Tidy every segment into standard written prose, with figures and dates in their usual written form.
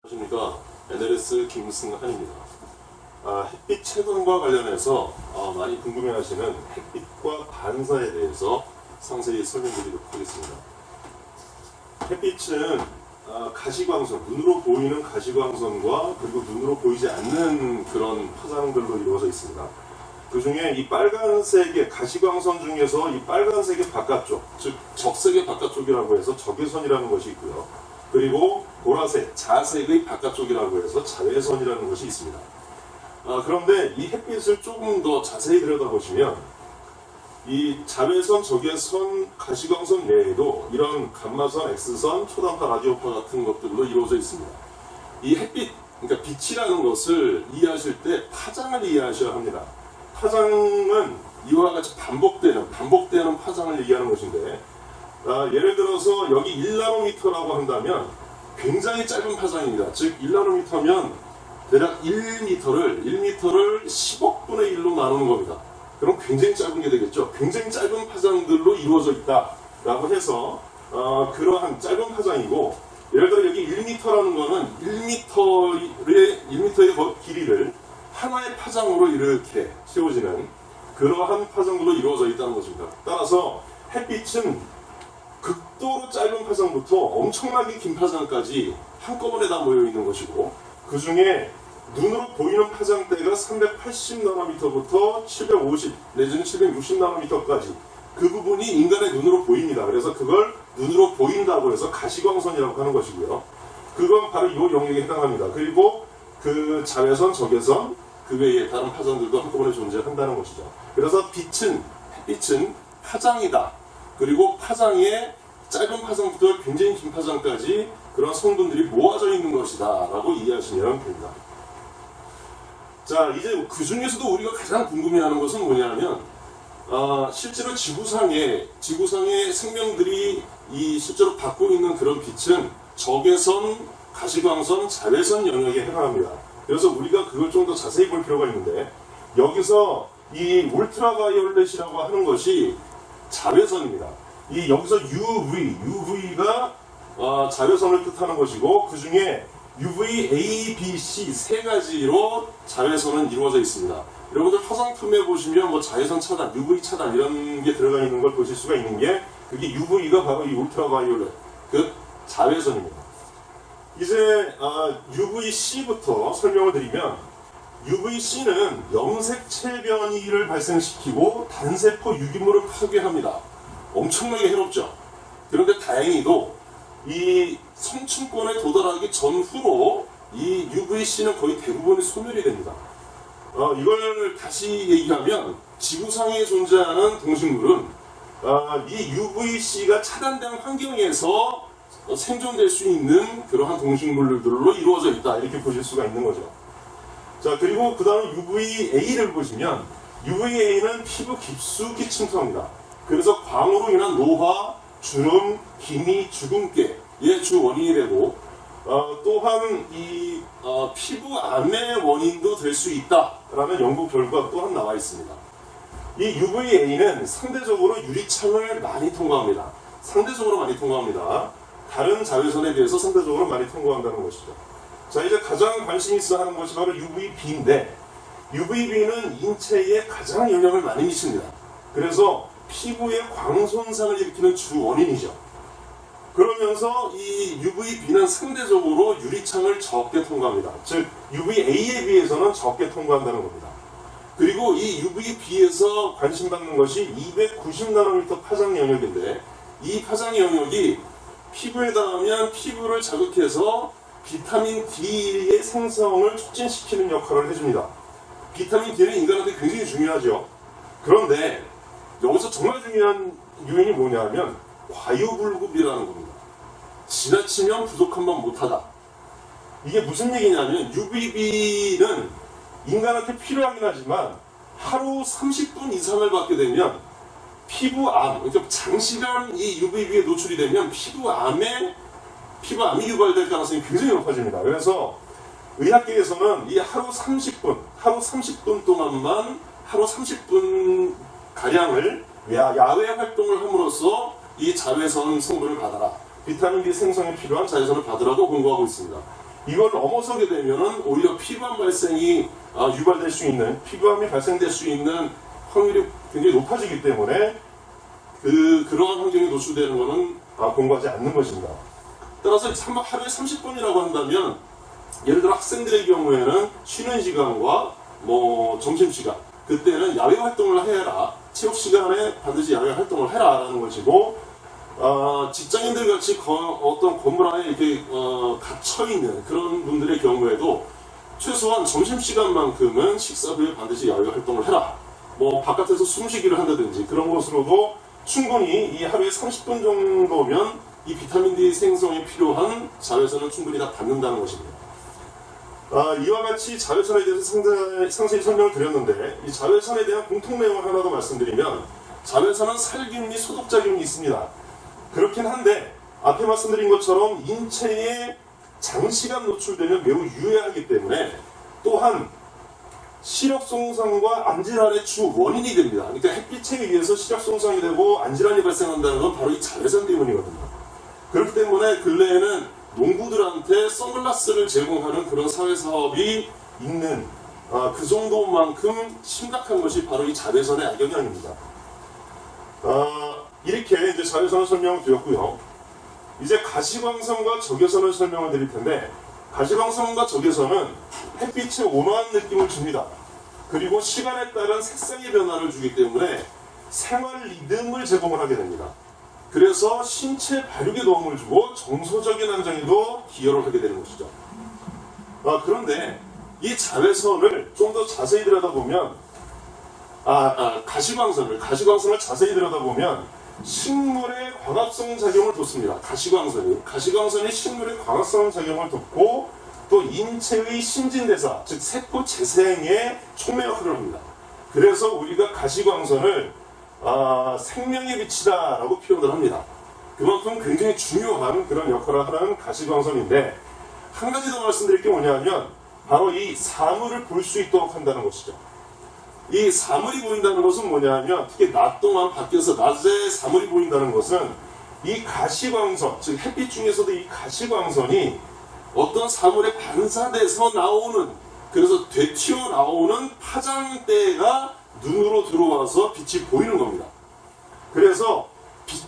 안녕하십니까. NLS 김승한입니다. 햇빛 채광과 관련해서 많이 궁금해하시는 햇빛과 반사에 대해서 상세히 설명드리도록 하겠습니다. 햇빛은 가시광선, 눈으로 보이는 가시광선과 그리고 눈으로 보이지 않는 그런 파장들로 이루어져 있습니다. 그 중에 이 빨간색의 가시광선 중에서 이 빨간색의 바깥쪽, 즉 적색의 바깥쪽이라고 해서 적외선이라는 것이 있고요. 그리고 보라색, 자색의 바깥쪽이라고 해서 자외선이라는 것이 있습니다. 그런데 이 햇빛을 조금 더 자세히 들여다보시면 이 자외선, 적외선, 가시광선 외에도 이런 감마선, X선, 초단파, 라디오파 같은 것들로 이루어져 있습니다. 이 햇빛, 그러니까 빛이라는 것을 이해하실 때 파장을 이해하셔야 합니다. 파장은 이와 같이 반복되는 파장을 얘기하는 것인데, 예를 들어서 여기 1나노미터라고 한다면 굉장히 짧은 파장입니다. 즉 1나노미터면 대략 1미터를 10억분의 1로 나누는 겁니다. 그럼 굉장히 짧은 게 되겠죠. 굉장히 짧은 파장들로 이루어져 있다라고 해서 그러한 짧은 파장이고, 예를 들어 여기 1미터라는 거는 1미터의 길이를 하나의 파장으로 이렇게 세워지는 그러한 파장들로 이루어져 있다는 것입니다. 따라서 햇빛은 극도로 짧은 파장부터 엄청나게 긴 파장까지 한꺼번에 다 모여 있는 것이고, 그 중에 눈으로 보이는 파장대가 380나노미터부터 750 내지는 760나노미터까지 그 부분이 인간의 눈으로 보입니다. 그래서 그걸 눈으로 보인다고 해서 가시광선이라고 하는 것이고요. 그건 바로 이 영역에 해당합니다. 그리고 그 자외선, 적외선, 그 외에 다른 파장들도 한꺼번에 존재한다는 것이죠. 그래서 햇빛은 파장이다. 그리고 파장에 짧은 파장부터 굉장히 긴 파장까지 그런 성분들이 모아져 있는 것이다 라고 이해하시면 됩니다. 자, 이제 그 중에서도 우리가 가장 궁금해하는 것은 뭐냐면 실제로 지구상의 생명들이 실제로 받고 있는 그런 빛은 적외선, 가시광선, 자외선 영역에 해당합니다. 그래서 우리가 그걸 좀 더 자세히 볼 필요가 있는데, 여기서 이 울트라바이올렛이라고 하는 것이 자외선입니다. 여기서 UV가 자외선을 뜻하는 것이고, 그 중에 UV, A, B, C 세 가지로 자외선은 이루어져 있습니다. 여러분들 화장품에 보시면 뭐 자외선 차단, UV 차단 이런 게 들어가 있는 걸 보실 수가 있는 게, 그게 UV가 바로 이 울트라바이올렛, 그 자외선입니다. 이제 UVC부터 설명을 드리면, UVC는 염색체 변이를 발생시키고 단세포 유기물을 파괴합니다. 엄청나게 해롭죠. 그런데 다행히도 이 성층권에 도달하기 전후로 이 UVC는 거의 대부분이 소멸이 됩니다. 이걸 다시 얘기하면, 지구상에 존재하는 동식물은 이 UVC가 차단된 환경에서 생존될 수 있는 그러한 동식물들로 이루어져 있다, 이렇게 보실 수가 있는 거죠. 자, 그리고 그 다음 UVA를 보시면, UVA는 피부 깊숙이 침투합니다. 그래서 광으로 인한 노화, 주름, 기미, 주근깨의 주 원인이 되고, 또한 이 피부암의 원인도 될 수 있다라는 연구 결과 또한 나와 있습니다. 이 UVA는 상대적으로 유리창을 많이 통과합니다. 다른 자외선에 비해서 상대적으로 많이 통과한다는 것이죠. 자, 이제 가장 관심 있어 하는 것이 바로 UVB인데, UVB는 인체에 가장 영향을 많이 미칩니다. 그래서 피부의 광손상을 일으키는 주 원인이죠. 그러면서 이 UVB는 상대적으로 유리창을 적게 통과합니다. 즉 UVA에 비해서는 적게 통과한다는 겁니다. 그리고 이 UVB에서 관심받는 것이 290나노미터 파장 영역인데, 이 파장 영역이 피부에 닿으면 피부를 자극해서 비타민 D의 생성을 촉진시키는 역할을 해줍니다. 비타민 D는 인간한테 굉장히 중요하죠. 그런데 여기서 정말 중요한 요인이 뭐냐면 과유불급이라는 겁니다. 지나치면 부족함만 못하다. 이게 무슨 얘기냐면, UVB는 인간한테 필요하긴 하지만 하루 30분 이상을 받게 되면 피부암, 그러니까 장시간 이 UVB에 노출이 되면 피부암이 유발될 가능성이 굉장히 높아집니다. 그래서 의학계에서는 이 하루 30분 동안만 하루 30분 가량을 야외 활동을 함으로써 이 자외선 성분을 받아라, 비타민 D 생성에 필요한 자외선을 받으라고 권고하고 있습니다. 이걸 넘어서게 되면은 오히려 피부암 발생이 유발될 수 있는, 피부암이 발생될 수 있는 확률이 굉장히 높아지기 때문에 그러한 환경에 노출되는 것은 공부하지 않는 것입니다. 따라서 하루에 30분이라고 한다면 예를 들어 학생들의 경우에는 쉬는 시간과 점심시간, 그때는 야외 활동을 해라, 체육 시간에 반드시 야외 활동을 해라 라는 것이고, 직장인들 같이 어떤 건물 안에 이렇게 갇혀있는 그런 분들의 경우에도 최소한 점심시간만큼은 식사 후에 반드시 야외 활동을 해라, 바깥에서 숨쉬기를 한다든지 그런 것으로도 충분히 이 하루에 30분 정도면 이 비타민 D 생성에 필요한 자외선은 충분히 다 받는다는 것입니다. 이와 같이 자외선에 대해서 상세히 설명을 드렸는데, 이 자외선에 대한 공통 내용을 하나 더 말씀드리면, 자외선은 살균 및 소독작용이 있습니다. 그렇긴 한데 앞에 말씀드린 것처럼 인체에 장시간 노출되면 매우 유해하기 때문에 또한 시력 손상과 안질환의 주 원인이 됩니다. 그러니까 햇빛에 의해서 시력 손상이 되고 안질환이 발생한다는 건 바로 이 자외선 때문이거든요. 그렇기 때문에 근래에는 농부들한테 선글라스를 제공하는 그런 사회사업이 있는 그 정도만큼 심각한 것이 바로 이 자외선의 악영향입니다. 이렇게 이제 자외선을 설명을 드렸고요. 이제 가시광선과 적외선을 설명을 드릴 텐데, 가시광선과 적외선은 햇빛의 온화한 느낌을 줍니다. 그리고 시간에 따른 색상의 변화를 주기 때문에 생활 리듬을 제공을 하게 됩니다. 그래서 신체 발육에 도움을 주고 정서적인 안정에도 기여를 하게 되는 것이죠. 그런데 이 자외선을 좀 더 자세히 들여다보면, 가시광선을 자세히 들여다보면 식물의 광합성 작용을 돋습니다. 가시광선이 식물의 광합성 작용을 돋고 또 인체의 신진대사, 즉 세포 재생에 촉매 역할을 합니다. 그래서 우리가 가시광선을 생명의 빛이다 라고 표현을 합니다. 그만큼 굉장히 중요한 그런 역할을 하는 가시광선인데, 한 가지 더 말씀드릴 게 뭐냐면 바로 이 사물을 볼 수 있도록 한다는 것이죠. 이 사물이 보인다는 것은 뭐냐면, 특히 낮 동안 밖에서 낮에 사물이 보인다는 것은 이 가시광선, 즉 햇빛 중에서도 이 가시광선이 어떤 사물에 반사돼서 나오는, 그래서 되튀어 나오는 파장대가 눈으로 들어와서 빛이 보이는 겁니다. 그래서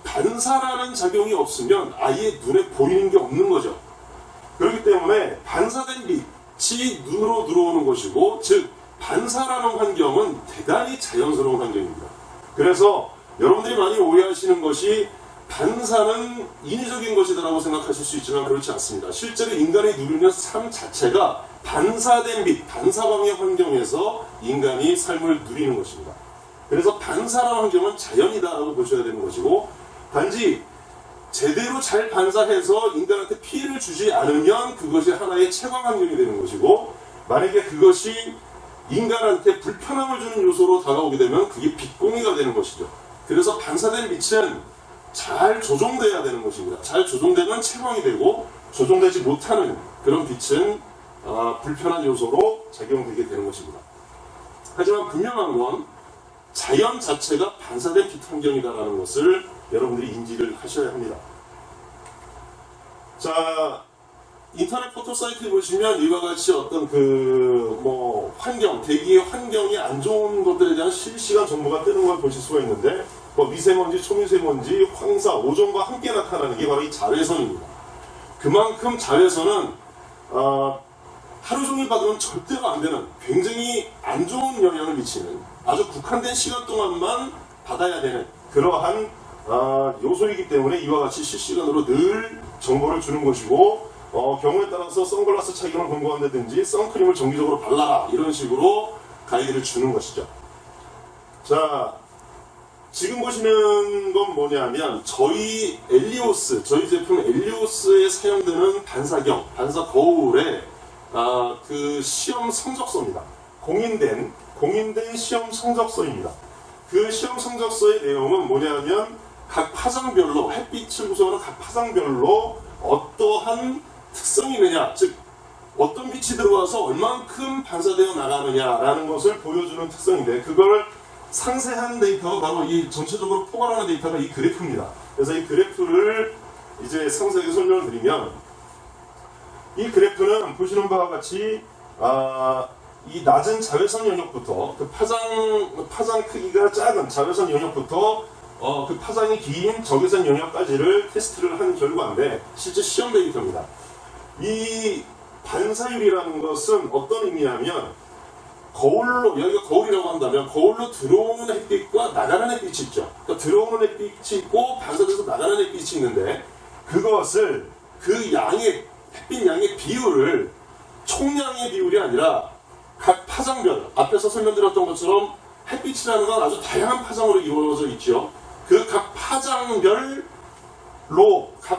반사라는 작용이 없으면 아예 눈에 보이는 게 없는 거죠. 그렇기 때문에 반사된 빛이 눈으로 들어오는 것이고, 즉 반사라는 환경은 대단히 자연스러운 환경입니다. 그래서 여러분들이 많이 오해하시는 것이 반사는 인위적인 것이다라고 생각하실 수 있지만 그렇지 않습니다. 실제로 인간이 누리는 삶 자체가 반사된 빛, 반사광의 환경에서 인간이 삶을 누리는 것입니다. 그래서 반사라는 환경은 자연이다라고 보셔야 되는 것이고, 단지 제대로 잘 반사해서 인간한테 피해를 주지 않으면 그것이 하나의 채광 환경이 되는 것이고, 만약에 그것이 인간한테 불편함을 주는 요소로 다가오게 되면 그게 빛공해가 되는 것이죠. 그래서 반사된 빛은 잘 조종돼야 되는 것입니다. 잘 조종되면 채광이 되고, 조종되지 못하는 그런 빛은 불편한 요소로 작용되게 되는 것입니다. 하지만 분명한 건 자연 자체가 반사된 빛 환경이다라는 것을 여러분들이 인지를 하셔야 합니다. 자, 인터넷 포토 사이트에 보시면 이와 같이 어떤 환경, 대기의 환경이 안 좋은 것들에 대한 실시간 정보가 뜨는 걸 보실 수가 있는데, 미세먼지, 초미세먼지, 황사, 오존과 함께 나타나는 게 바로 이 자외선입니다. 그만큼 자외선은 하루 종일 받으면 절대로 안 되는, 굉장히 안 좋은 영향을 미치는, 아주 국한된 시간 동안만 받아야 되는 그러한 요소이기 때문에 이와 같이 실시간으로 늘 정보를 주는 것이고, 경우에 따라서 선글라스 착용을 권고한다든지 선크림을 정기적으로 발라라, 이런 식으로 가이드를 주는 것이죠. 자, 지금 보시는 건 뭐냐면 저희 제품 엘리오스에 사용되는 반사경, 반사 거울의 그 시험 성적서입니다. 공인된 시험 성적서입니다. 그 시험 성적서의 내용은 뭐냐면 각 파장별로, 햇빛을 구성하는 각 파장별로 어떠한 특성이 있느냐, 즉 어떤 빛이 들어와서 얼만큼 반사되어 나가느냐라는 것을 보여주는 특성인데, 그걸 상세한 데이터가 바로 이 전체적으로 포괄하는 데이터가 이 그래프입니다. 그래서 이 그래프를 이제 상세하게 설명을 드리면, 이 그래프는 보시는 바와 같이 이 낮은 자외선 영역부터 그 파장 크기가 작은 자외선 영역부터 그 파장이 긴 적외선 영역까지를 테스트를 한 결과인데 실제 시험 데이터입니다. 이 반사율이라는 것은 어떤 의미냐면 거울로, 여기가 거울이라고 한다면 거울로 들어오는 햇빛과 나가는 햇빛이 있죠. 그러니까 들어오는 햇빛이 있고 반사돼서 나가는 햇빛이 있는데 그것을 그 양의 햇빛 양의 비율을 총량의 비율이 아니라 각 파장별, 앞에서 설명드렸던 것처럼 햇빛이라는 건 아주 다양한 파장으로 이루어져 있죠. 그 각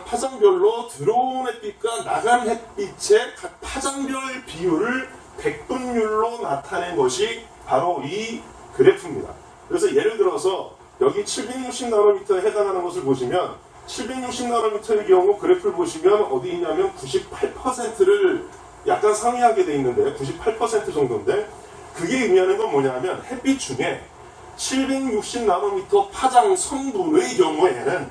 파장별로 들어오는 햇빛과 나간 햇빛의 각 파장별 비율을 백분율로 나타낸 것이 바로 이 그래프입니다. 그래서 예를 들어서 여기 760나노미터에 해당하는 것을 보시면 760나노미터의 경우 그래프를 보시면 어디 있냐면 98%를 약간 상회하게 되어 있는데 98% 정도인데 그게 의미하는 건 뭐냐면 햇빛 중에 760나노미터 파장 성분의 경우에는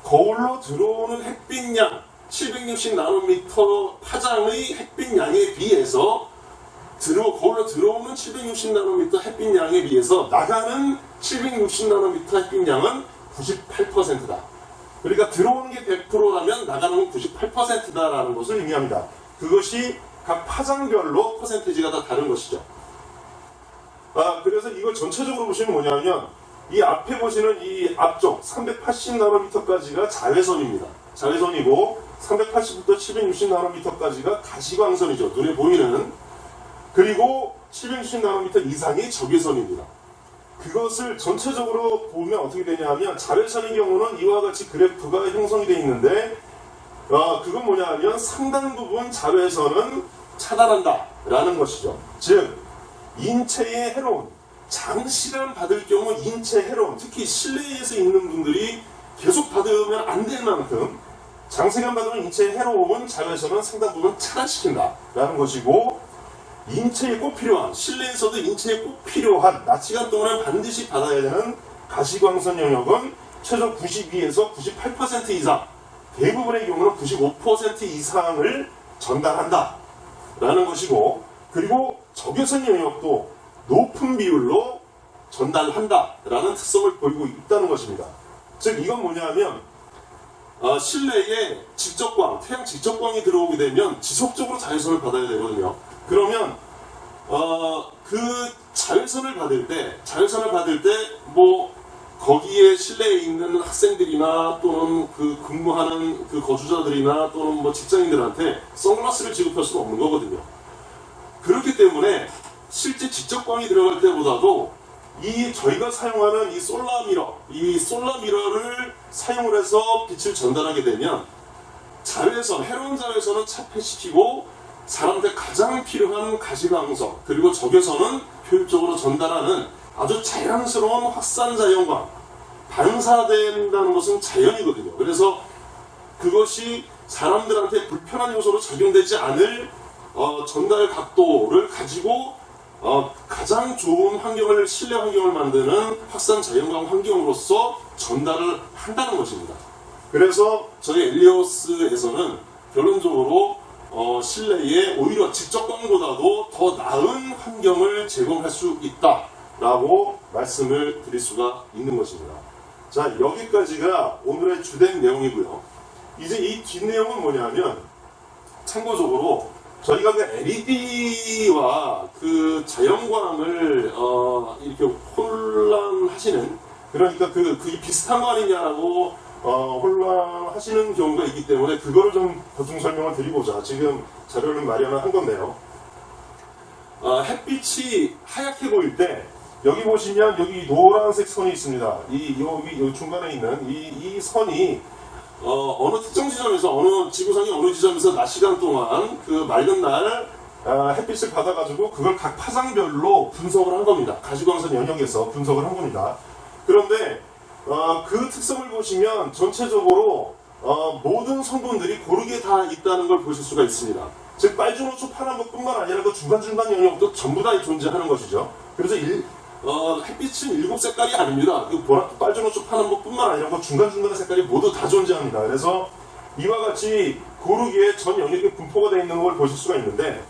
거울로 들어오는 햇빛량 760나노미터 파장의 햇빛량에 비해서 거울로 들어오는 760나노미터 햇빛량에 비해서 나가는 760나노미터 햇빛량은 98%다. 그러니까 들어오는 게 100%라면 나가는 건 98%다라는 것을 의미합니다. 그것이 각 파장별로 퍼센테이지가 다 다른 것이죠. 그래서 이걸 전체적으로 보시면 뭐냐면 이 앞에 보시는 이 앞쪽 380나노미터까지가 자외선입니다. 자외선이고 380부터 760나노미터까지가 가시광선이죠. 눈에 보이는. 그리고 760나노미터 이상이 적외선입니다. 그것을 전체적으로 보면 어떻게 되냐 하면 자외선의 경우는 이와 같이 그래프가 형성이 되어 있는데 그건 뭐냐 하면 상당 부분 자외선은 차단한다 라는 것이죠. 즉 인체에 해로운 장시간 받을 경우 인체 해로운 특히 실내에서 있는 분들이 계속 받으면 안 될 만큼 장시간 받으면 인체에 해로운 자외선은 상당 부분 차단시킨다 라는 것이고 인체에 꼭 필요한 실내에서도 인체에 꼭 필요한 낮 시간 동안에 반드시 받아야 되는 가시광선 영역은 최소 92에서 98% 이상 대부분의 경우는 95% 이상을 전달한다 라는 것이고 그리고 적외선 영역도 높은 비율로 전달한다 라는 특성을 보이고 있다는 것입니다. 즉 이건 뭐냐면 실내에 직접광, 태양 직접광이 들어오게 되면 지속적으로 자외선을 받아야 되거든요. 그러면 그 자외선을 받을 때 뭐 거기에 실내에 있는 학생들이나 또는 그 근무하는 그 거주자들이나 또는 뭐 직장인들한테 선글라스를 지급할 수는 없는 거거든요. 그렇기 때문에 실제 직접광이 들어갈 때보다도 저희가 사용하는 이 솔라미러를 사용을 해서 빛을 전달하게 되면 해로운 자외선은 차폐시키고 사람한테 가장 필요한 가시광선 그리고 적외선은 효율적으로 전달하는 아주 자연스러운 확산자연광 반사된다는 것은 자연이거든요. 그래서 그것이 사람들한테 불편한 요소로 작용되지 않을 전달 각도를 가지고 가장 좋은 실내 환경을 만드는 확산 자연광 환경으로서 전달을 한다는 것입니다. 그래서 저희 엘리오스에서는 결론적으로 실내에 오히려 직접광보다도 더 나은 환경을 제공할 수 있다라고 말씀을 드릴 수가 있는 것입니다. 자, 여기까지가 오늘의 주된 내용이고요. 이제 이 뒷내용은 뭐냐면 참고적으로 저희가 그 LED와 그 자연광을 이렇게 혼란하시는 그러니까 그게 비슷한 거 아니냐라고 혼란하시는 경우가 있기 때문에 그거를 좀 보충 설명을 드리고자 지금 자료를 마련한 건데요. 햇빛이 하얗게 보일 때 여기 보시면 여기 노란색 선이 있습니다. 여기 중간에 있는 이 선이 어느 특정 지점에서 지구상의 어느 지점에서 낮 시간 동안 그 맑은 날 햇빛을 받아가지고 그걸 각 파장별로 분석을 한 겁니다. 가시광선 영역에서 분석을 한 겁니다. 그런데 그 특성을 보시면 전체적으로 모든 성분들이 고르게 다 있다는 걸 보실 수가 있습니다. 즉 빨주노초 파란빛뿐만 아니라 그 중간중간 영역도 전부 다 존재하는 것이죠. 그래서 햇빛은 7색깔이 아닙니다. 그 빨주노초 파란빛뿐만 아니라 그 중간중간의 색깔이 모두 다 존재합니다. 그래서 이와 같이 고르게 전 영역에 분포가 되어 있는 걸 보실 수가 있는데,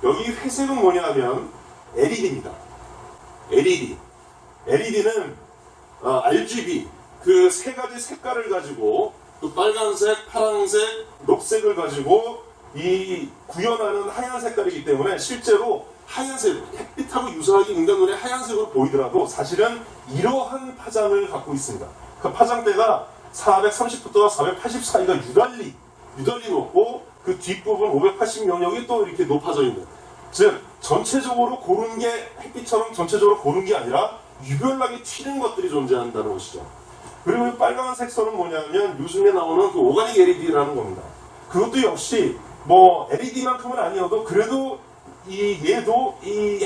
여기 회색은 뭐냐 하면 LED입니다. LED. LED는 RGB 그 세 가지 색깔을 가지고, 그 빨간색, 파란색, 녹색을 가지고 이 구현하는 하얀 색깔이기 때문에 실제로 하얀색, 햇빛하고 유사하게 인간 눈에 하얀색으로 보이더라도 사실은 이러한 파장을 갖고 있습니다. 그 파장대가 430부터 480 사이가 유달리 높고, 그 뒷부분 580 영역이 또 이렇게 높아져 있는, 즉 전체적으로 고른 게, 햇빛처럼 전체적으로 고른 게 아니라 유별나게 튀는 것들이 존재한다는 것이죠. 그리고 이 빨간색 선은 뭐냐면 요즘에 나오는 그 오가닉 LED라는 겁니다. 그것도 역시 뭐 LED만큼은 아니어도 그래도 얘도 이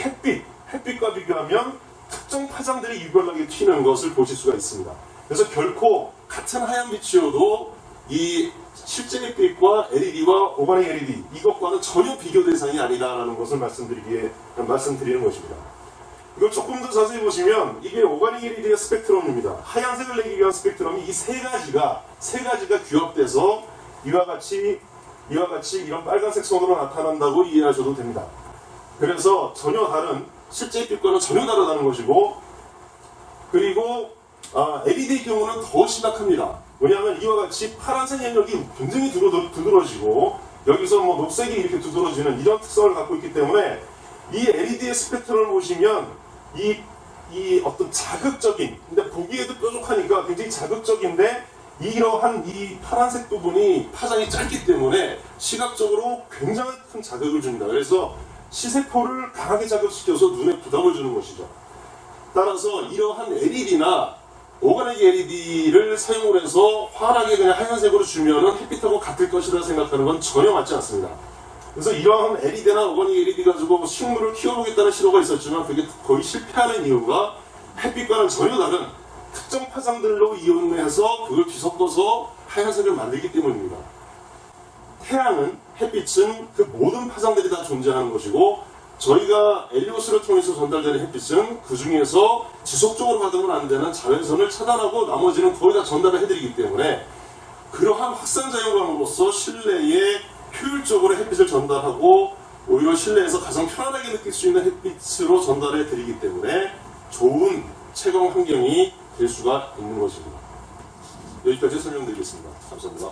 햇빛과 비교하면 특정 파장들이 유별나게 튀는 것을 보실 수가 있습니다. 그래서 결코 같은 하얀 빛이어도 이 실제 햇빛과 LED와 오가닉 LED 이것과는 전혀 비교 대상이 아니다라는 것을 말씀드리는 것입니다. 이걸 조금 더 자세히 보시면 이게 오가닉 LED의 스펙트럼입니다. 하얀색을 내기 위한 스펙트럼이 이 세 가지가 규합돼서 이와 같이 이런 빨간색 선으로 나타난다고 이해하셔도 됩니다. 그래서 전혀 다른, 실제 햇빛과는 전혀 다르다는 것이고, 그리고 LED의 경우는 더 심각합니다. 왜냐하면 이와 같이 파란색 영역이 굉장히 두드러지고 여기서 뭐 녹색이 이렇게 두드러지는 이런 특성을 갖고 있기 때문에 이 LED의 스펙트럼을 보시면 이 어떤 자극적인, 근데 보기에도 뾰족하니까 굉장히 자극적인데, 이러한 이 파란색 부분이 파장이 짧기 때문에 시각적으로 굉장히 큰 자극을 줍니다. 그래서 시세포를 강하게 자극시켜서 눈에 부담을 주는 것이죠. 따라서 이러한 LED나 오가닉 LED를 사용을 해서 환하게 그냥 하얀색으로 주면은 햇빛하고 같을 것이라 생각하는 건 전혀 맞지 않습니다. 그래서 이러한 LED나 오가닉 LED 가지고 식물을 키워보겠다는 시도가 있었지만 그게 거의 실패하는 이유가 햇빛과는 전혀 다른 특정 파장들로 이용해서 그걸 뒤섞어서 하얀색을 만들기 때문입니다. 태양은, 햇빛은 그 모든 파장들이 다 존재하는 것이고, 저희가 엘리오스를 통해서 전달되는 햇빛은 그 중에서 지속적으로 받으면 안 되는 자외선을 차단하고 나머지는 거의 다 전달을 해드리기 때문에, 그러한 확산자연광으로서 실내에 효율적으로 햇빛을 전달하고 오히려 실내에서 가장 편안하게 느낄 수 있는 햇빛으로 전달해 드리기 때문에 좋은 채광 환경이 될 수가 있는 것입니다. 여기까지 설명드리겠습니다. 감사합니다.